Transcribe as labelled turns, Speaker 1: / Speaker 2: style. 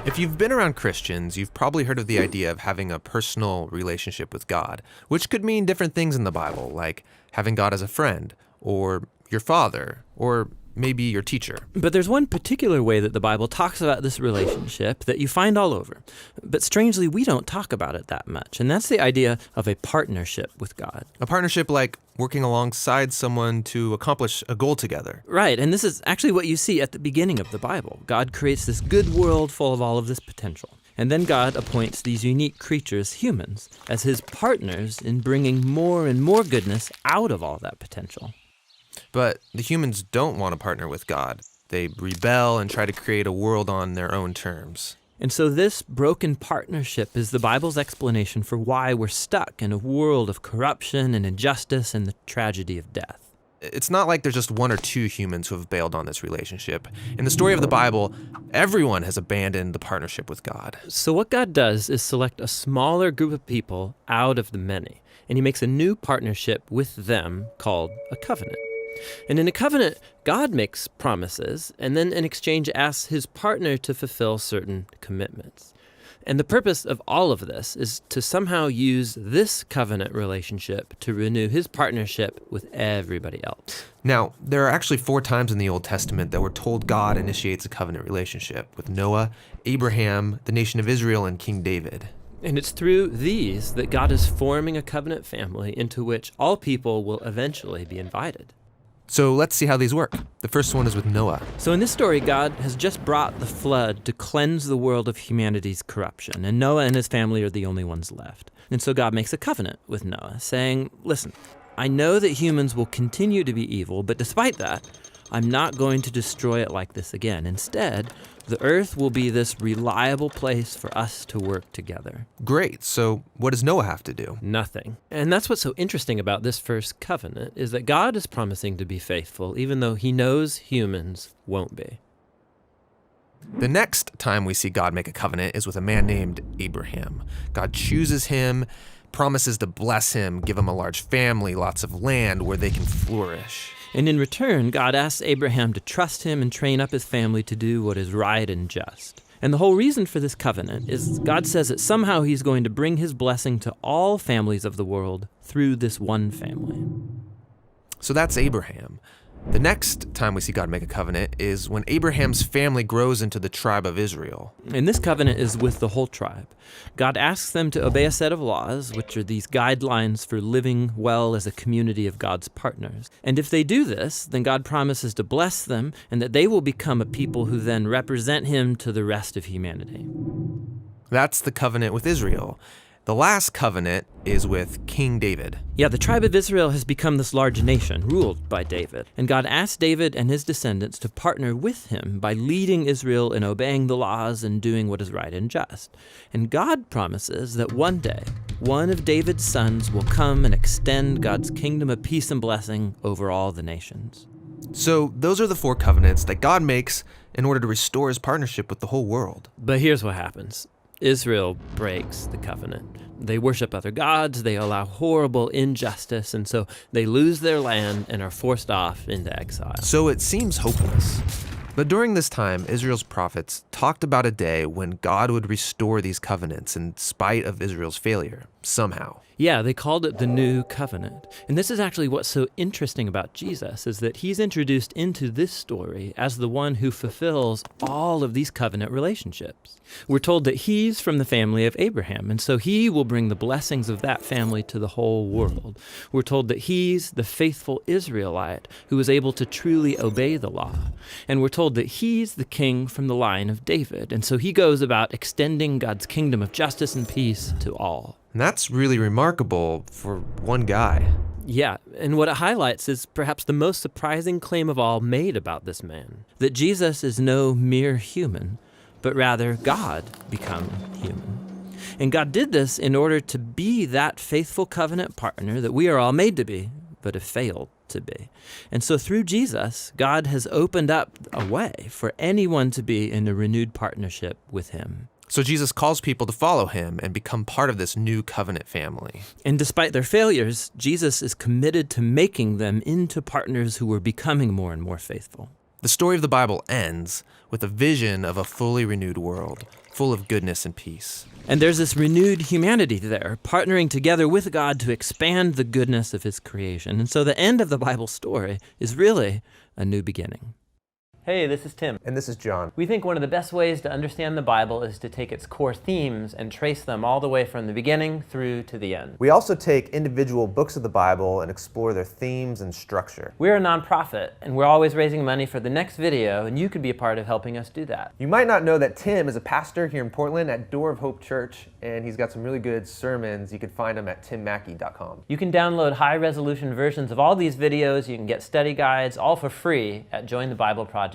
Speaker 1: If you've been around Christians, you've probably heard of the idea of having a personal relationship with God, which could mean different things in the Bible, like having God as a friend, or your father, or maybe your teacher.
Speaker 2: But there's one particular way that the Bible talks about this relationship that you find all over. But strangely, we don't talk about it that much, and that's the idea of a partnership with God.
Speaker 1: A partnership like working alongside someone to accomplish a goal together.
Speaker 2: Right, and this is actually what you see at the beginning of the Bible. God creates this good world full of all of this potential. And then God appoints these unique creatures, humans, as his partners in bringing more and more goodness out of all that potential.
Speaker 1: But the humans don't want to partner with God. They rebel and try to create a world on their own terms.
Speaker 2: And so this broken partnership is the Bible's explanation for why we're stuck in a world of corruption and injustice and the tragedy of death.
Speaker 1: It's not like there's just one or two humans who have bailed on this relationship. In the story of the Bible, everyone has abandoned the partnership with God.
Speaker 2: So what God does is select a smaller group of people out of the many, and he makes a new partnership with them called a covenant. And in a covenant, God makes promises, and then in exchange asks his partner to fulfill certain commitments. And the purpose of all of this is to somehow use this covenant relationship to renew his partnership with everybody else.
Speaker 1: Now, there are actually 4 times in the Old Testament that we're told God initiates a covenant relationship with Noah, Abraham, the nation of Israel, and King David.
Speaker 2: And it's through these that God is forming a covenant family into which all people will eventually be invited.
Speaker 1: So let's see how these work. The first one is with Noah.
Speaker 2: So in this story, God has just brought the flood to cleanse the world of humanity's corruption, and Noah and his family are the only ones left. And so God makes a covenant with Noah, saying, listen, I know that humans will continue to be evil, but despite that, I'm not going to destroy it like this again. Instead, the earth will be this reliable place for us to work together.
Speaker 1: Great. So what does Noah have to do?
Speaker 2: Nothing. And that's what's so interesting about this first covenant, is that God is promising to be faithful, even though he knows humans won't be.
Speaker 1: The next time we see God make a covenant is with a man named Abraham. God chooses him, promises to bless him, give him a large family, lots of land where they can flourish.
Speaker 2: And in return, God asks Abraham to trust him and train up his family to do what is right and just. And the whole reason for this covenant is God says that somehow he's going to bring his blessing to all families of the world through this one family.
Speaker 1: So that's Abraham. The next time we see God make a covenant is when Abraham's family grows into the tribe of Israel.
Speaker 2: And this covenant is with the whole tribe. God asks them to obey a set of laws, which are these guidelines for living well as a community of God's partners. And if they do this, then God promises to bless them and that they will become a people who then represent him to the rest of humanity.
Speaker 1: That's the covenant with Israel. The last covenant is with King David.
Speaker 2: Yeah, the tribe of Israel has become this large nation ruled by David. And God asked David and his descendants to partner with him by leading Israel in obeying the laws and doing what is right and just. And God promises that one day, one of David's sons will come and extend God's kingdom of peace and blessing over all the nations.
Speaker 1: So those are the 4 covenants that God makes in order to restore his partnership with the whole world.
Speaker 2: But here's what happens. Israel breaks the covenant. They worship other gods, they allow horrible injustice, and so they lose their land and are forced off into exile.
Speaker 1: So it seems hopeless. But during this time, Israel's prophets talked about a day when God would restore these covenants in spite of Israel's failure, somehow.
Speaker 2: Yeah, they called it the New Covenant. And this is actually what's so interesting about Jesus, is that he's introduced into this story as the one who fulfills all of these covenant relationships. We're told that he's from the family of Abraham, and so he will bring the blessings of that family to the whole world. We're told that he's the faithful Israelite who is able to truly obey the law. And we're told that he's the king from the line of David, and so he goes about extending God's kingdom of justice and peace to all.
Speaker 1: And that's really remarkable for one guy.
Speaker 2: Yeah, and what it highlights is perhaps the most surprising claim of all made about this man, that Jesus is no mere human, but rather God become human. And God did this in order to be that faithful covenant partner that we are all made to be, but have failed to be. And so through Jesus, God has opened up a way for anyone to be in a renewed partnership with him.
Speaker 1: So Jesus calls people to follow him and become part of this new covenant family.
Speaker 2: And despite their failures, Jesus is committed to making them into partners who are becoming more and more faithful.
Speaker 1: The story of the Bible ends with a vision of a fully renewed world, full of goodness and peace.
Speaker 2: And there's this renewed humanity there, partnering together with God to expand the goodness of his creation. And so the end of the Bible story is really a new beginning. Hey, this is Tim.
Speaker 3: And this is John.
Speaker 2: We think one of the best ways to understand the Bible is to take its core themes and trace them all the way from the beginning through to the end.
Speaker 3: We also take individual books of the Bible and explore their themes and structure.
Speaker 2: We're a nonprofit, and we're always raising money for the next video, and you could be a part of helping us do that.
Speaker 3: You might not know that Tim is a pastor here in Portland at Door of Hope Church, and he's got some really good sermons. You can find them at timmackey.com.
Speaker 2: You can download high-resolution versions of all these videos. You can get study guides, all for free at jointhebibleproject.com.